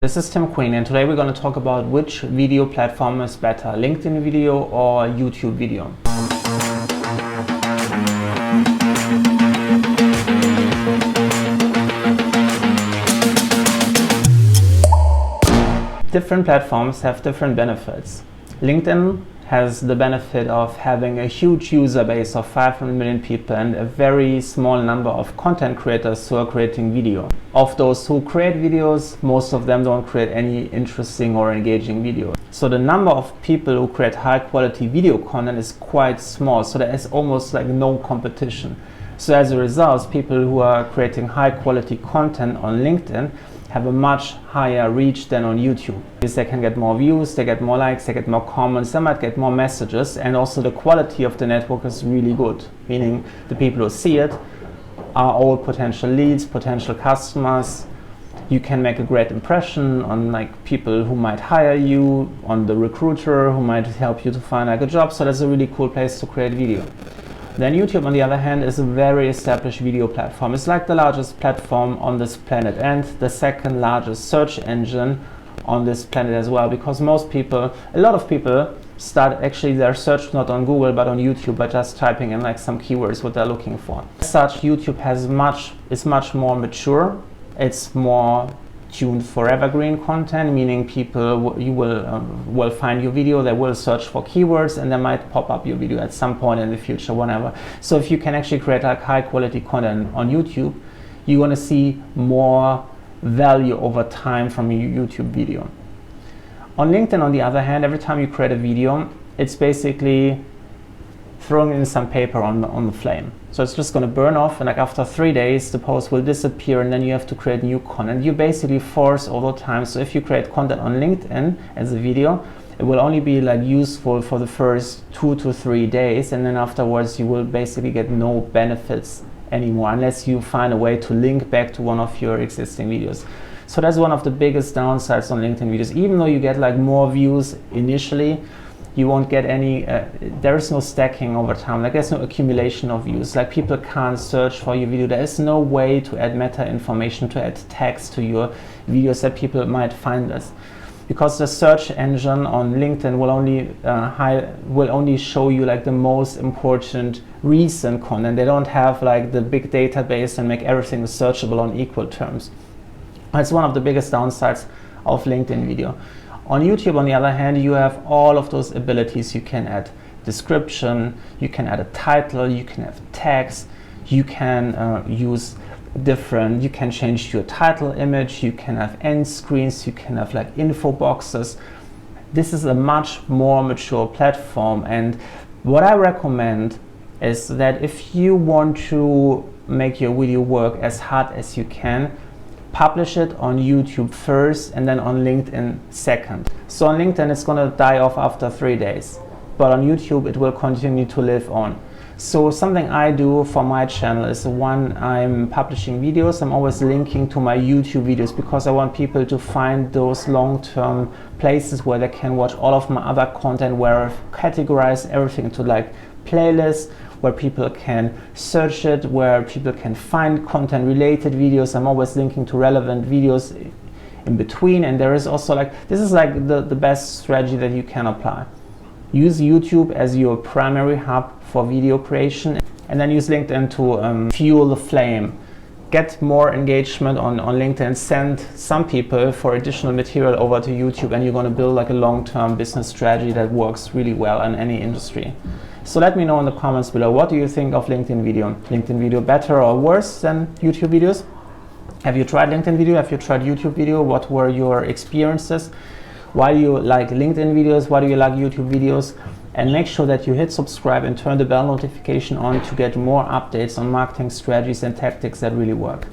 This is Tim Queen, and today we're going to talk about which video platform is better, LinkedIn video or YouTube video. Different platforms have different benefits. LinkedIn has the benefit of having a huge user base of 500 million people and a very small number of content creators who are creating video. Of those who create videos, most of them don't create any interesting or engaging video. So the number of people who create high quality video content is quite small, so there is almost like no competition. So as a result, people who are creating high quality content on LinkedIn have a much higher reach than on YouTube. Because they can get more views, they get more likes, they get more comments, they might get more messages, and also the quality of the network is really good, meaning the people who see it are all potential leads, potential customers. You can make a great impression on like people who might hire you, on the recruiter who might help you to find like a job, so that's a really cool place to create video. Then YouTube, on the other hand, is a very established video platform. It's like the largest platform on this planet and the second largest search engine on this planet as well, because most people, a lot of people start actually their search not on Google but on YouTube by just typing in like some keywords what they're looking for. As such, YouTube is much more mature. It's more tuned for evergreen content, meaning people will find your video, they will search for keywords, and they might pop up your video at some point in the future, whenever. So if you can actually create like high quality content on YouTube, you're going to see more value over time from your YouTube video. On LinkedIn, on the other hand, every time you create a video, it's basically throwing in some paper on the flame. So it's just going to burn off, and like after 3 days the post will disappear, and then you have to create new content. You basically force all the time. So if you create content on LinkedIn as a video, it will only be like useful for the first 2 to 3 days, and then afterwards you will basically get no benefits anymore unless you find a way to link back to one of your existing videos. So that's one of the biggest downsides on LinkedIn videos. Even though you get like more views initially, you won't get any, there is no stacking over time, like there's no accumulation of views, like people can't search for your video, there is no way to add meta information, to add text to your videos that people might find this. Because the search engine on LinkedIn will only show you like the most important recent content. They don't have like the big database and make everything searchable on equal terms. That's one of the biggest downsides of LinkedIn video. On YouTube, on the other hand, you have all of those abilities. You can add description, you can add a title, you can have text, you can you can change your title image, you can have end screens, you can have like info boxes. This is a much more mature platform, and what I recommend is that if you want to make your video work as hard as you can, publish it on YouTube first and then on LinkedIn second. So on LinkedIn it's going to die off after 3 days, but on YouTube it will continue to live on. So something I do for my channel is when I'm publishing videos, I'm always linking to my YouTube videos, because I want people to find those long-term places where they can watch all of my other content, where I've categorized everything to like playlists, where people can search it, where people can find content related videos. I'm always linking to relevant videos in between, and there is also like, this is like the best strategy that you can apply. Use YouTube as your primary hub for video creation, and then use LinkedIn to fuel the flame. Get more engagement on LinkedIn, send some people for additional material over to YouTube, and you're going to build like a long-term business strategy that works really well in any industry. So let me know in the comments below, what do you think of LinkedIn video? LinkedIn video better or worse than YouTube videos? Have you tried LinkedIn video? Have you tried YouTube video? What were your experiences? Why do you like LinkedIn videos? Why do you like YouTube videos? And make sure that you hit subscribe and turn the bell notification on to get more updates on marketing strategies and tactics that really work.